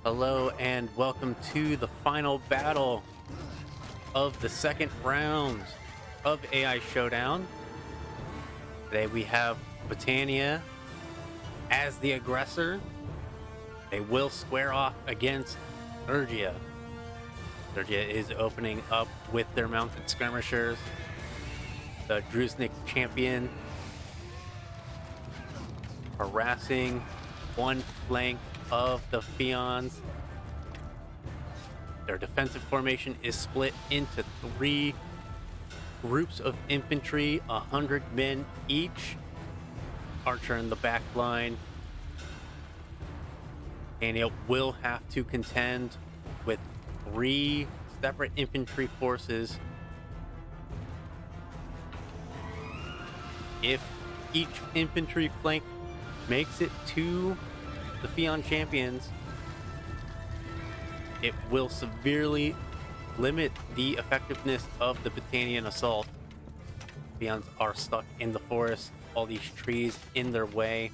Hello and welcome to the final battle of the second round of AI Showdown. Today we have Battania as the aggressor. They will square off against Sturgia. Sturgia is opening up with their mounted skirmishers. The Druznik champion harassing one flank of the Fions. Their defensive formation is split into three groups of infantry, 100 men each. Archer in the back line. And it will have to contend with three separate infantry forces. If each infantry flank makes it to the Fion champions, it will severely limit the effectiveness of the Battanian assault. Fions are stuck in the forest, all these trees in their way.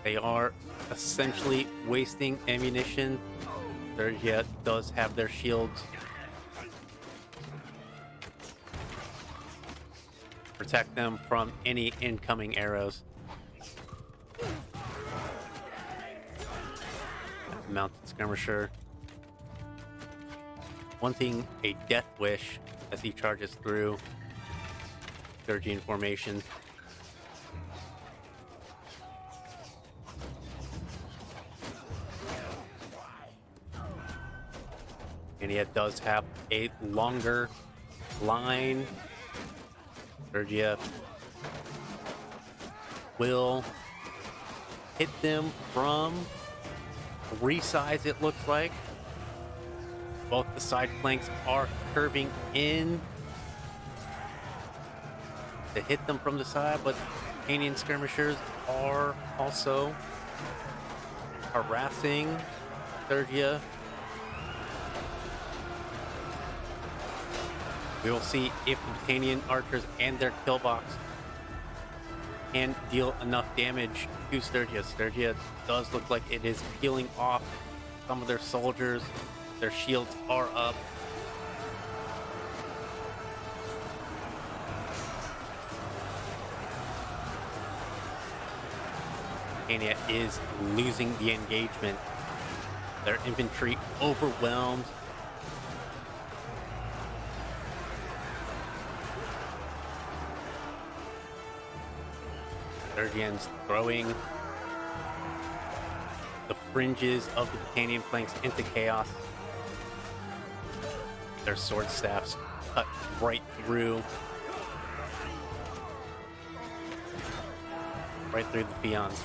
They are essentially wasting ammunition. Sturgia does have their shields. Protect them from any incoming arrows. Mounted skirmisher wanting a death wish as he charges through Sturgian formation. And he does have a longer line. Sturgia will hit them from three sides, it looks like. Both the side flanks are curving in to hit them from the side, but Canadian skirmishers are also harassing Sturgia. We will see if the Battanian archers and their killbox can deal enough damage to Sturgia. Sturgia does look like it is peeling off some of their soldiers. Their shields are up. Battania is losing the engagement. Their infantry overwhelmed. Sturgians throwing the fringes of the Battanian flanks into chaos. Their sword staffs cut right through the Fions.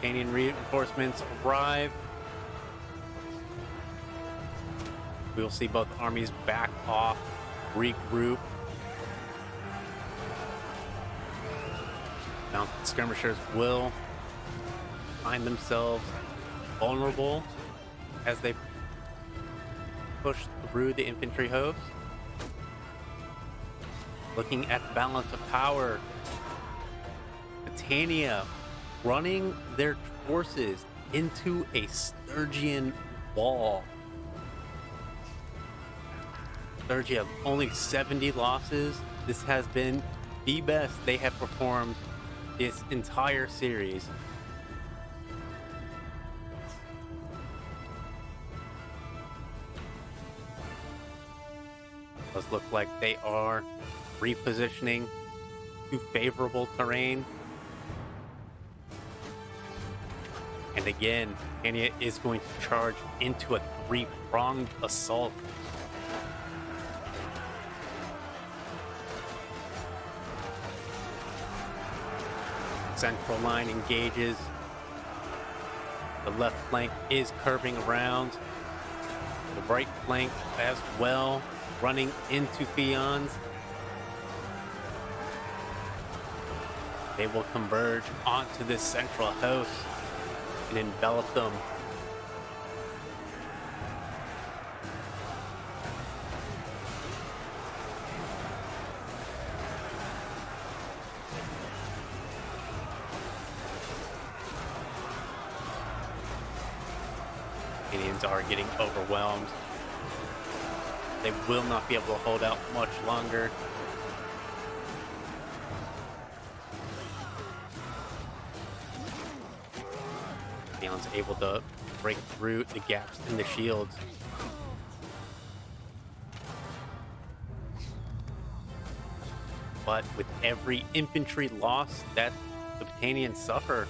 Battanian reinforcements arrive. We will see both armies back off, regroup. Mounted skirmishers will find themselves vulnerable as they push through the infantry hosts. Looking at the balance of power, Battania running their forces into a Sturgian wall. Sturgia only 70 losses. This has been the best they have performed this entire series. Does look like they are repositioning to favorable terrain. And again, Battania is going to charge into a three-pronged assault. Central line engages. The left flank is curving around. The right flank as well, running into Fions. They will converge onto this central host and envelop them. Indians are getting overwhelmed. They will not be able to hold out much longer. Leon's able to break through the gaps in the shields. But with every infantry loss that the Battanians suffer,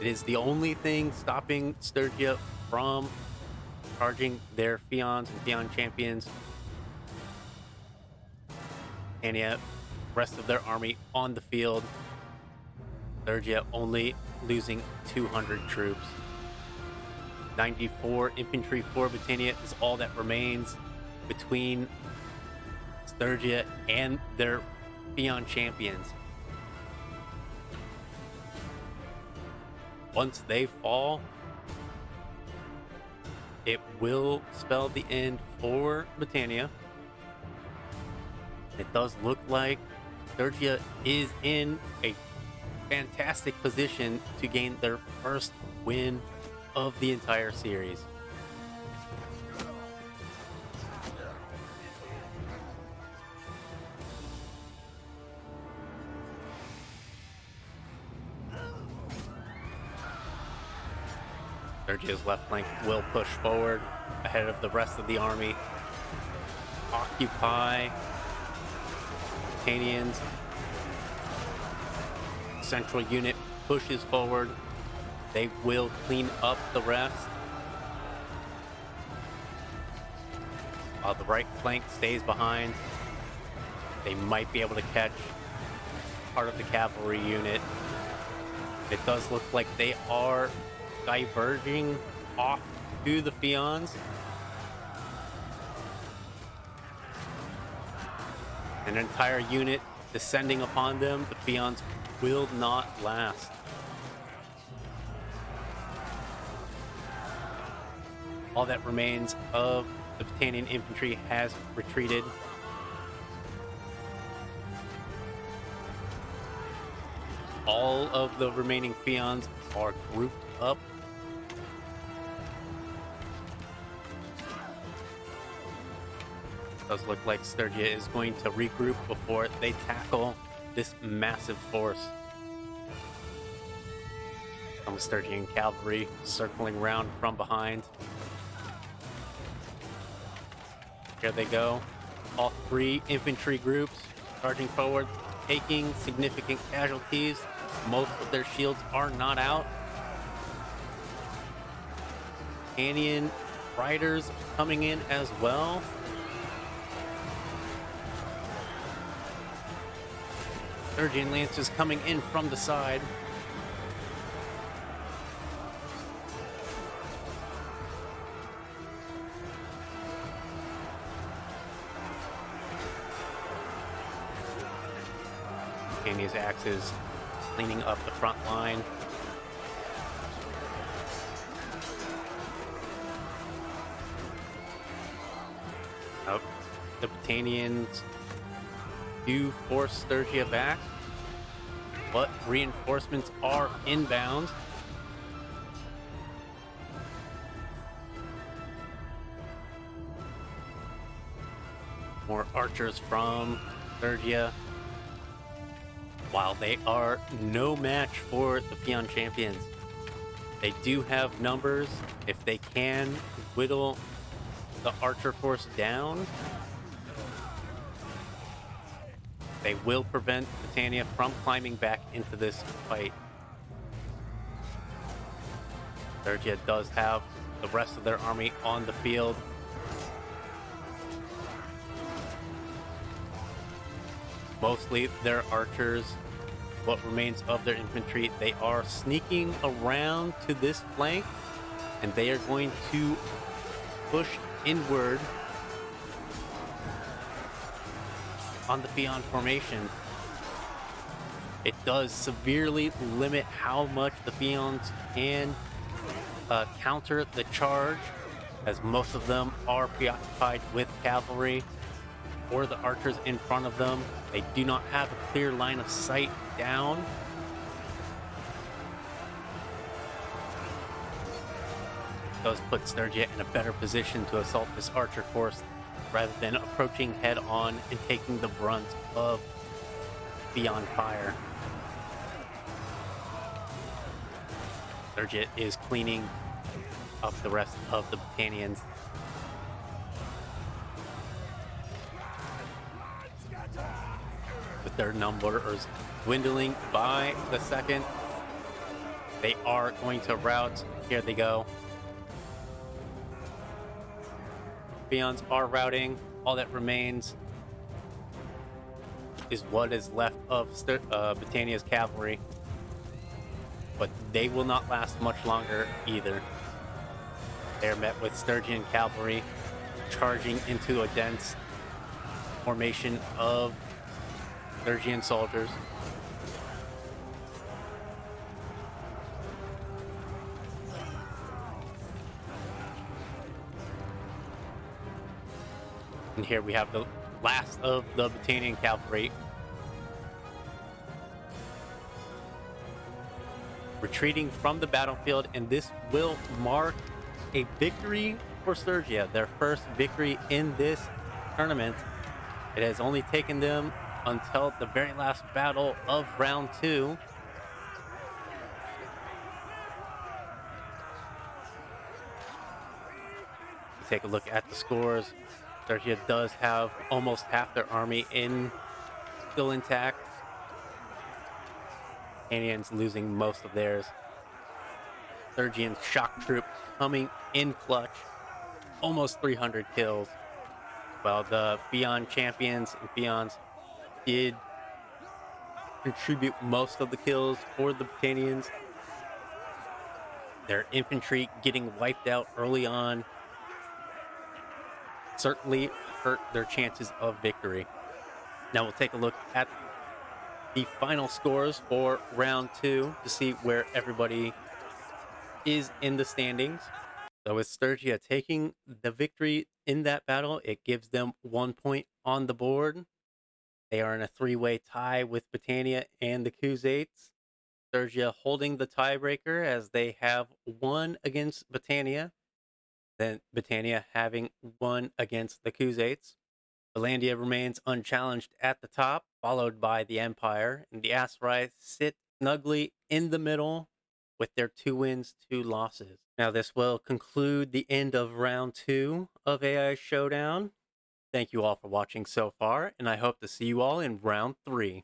it is the only thing stopping Sturgia from charging their Fions and Fion champions. Battania, rest of their army on the field. Sturgia only losing 200 troops. 94 infantry for Battania is all that remains between Sturgia and their Fion champions. Once they fall, it will spell the end for Battania. It does look like Sturgia is in a fantastic position to gain their first win of the entire series. Sturgia's left flank will push forward ahead of the rest of the army. Occupy Battanians. Central unit pushes forward. They will clean up the rest. While the right flank stays behind, they might be able to catch part of the cavalry unit. It does look like they are diverging off to the Fions. An entire unit descending upon them. The Fions will not last. All that remains of the Battanian infantry has retreated. All of the remaining Fions are grouped up. Does look like Sturgia is going to regroup before they tackle this massive force. Some Sturgian cavalry circling around from behind. Here they go. All three infantry groups charging forward, taking significant casualties. Most of their shields are not out. Battanian riders coming in as well. Sturgian lancers coming in from the side. Battania's axes cleaning up the front line. The Battanians do force Sturgia back, but reinforcements are inbound. More archers from Sturgia. While they are no match for the Fion champions, they do have numbers. If they can whittle the archer force down, they will prevent Battania from climbing back into this fight. Sturgia does have the rest of their army on the field. Mostly their archers, what remains of their infantry, they are sneaking around to this flank, and they are going to push inward on the Fion formation. It does severely limit how much the Fions can counter the charge, as most of them are preoccupied with cavalry or the archers in front of them. They do not have a clear line of sight down. does put Sturgia in a better position to assault this archer force rather than approaching head on and taking the brunt of beyond fire. Sturgia is cleaning up the rest of the Battanians. With their numbers dwindling by the second, they are going to rout. Here they go. Peons are routing. All that remains is what is left of Battania's cavalry. But they will not last much longer either. They are met with Sturgian cavalry charging into a dense formation of Sturgian soldiers. And here we have the last of the Battanian cavalry retreating from the battlefield, and this will mark a victory for Sturgia, their first victory in this tournament. It has only taken them until the very last battle of round 2. Take a look at the scores. Sturgia does have almost half their army still intact. Battanians losing most of theirs. Sturgian shock troop coming in clutch. Almost 300 kills. While the Peon champions and peons did contribute most of the kills for the Battanians. Their infantry getting wiped out early on certainly hurt their chances of victory. Now we'll take a look at the final scores for round 2 to see where everybody is in the standings. So with Sturgia taking the victory in that battle, it gives them 1 point on the board. They are in a 3-way tie with Battania and the Khuzaits. Sturgia holding the tiebreaker as they have 1 against Battania, then Battania having 1 against the Khuzaits. Valandia remains unchallenged at the top, followed by the Empire, and the Aserai sit snugly in the middle with their 2 wins, 2 losses. Now this will conclude the end of round 2 of AI Showdown. Thank you all for watching so far, and I hope to see you all in round 3.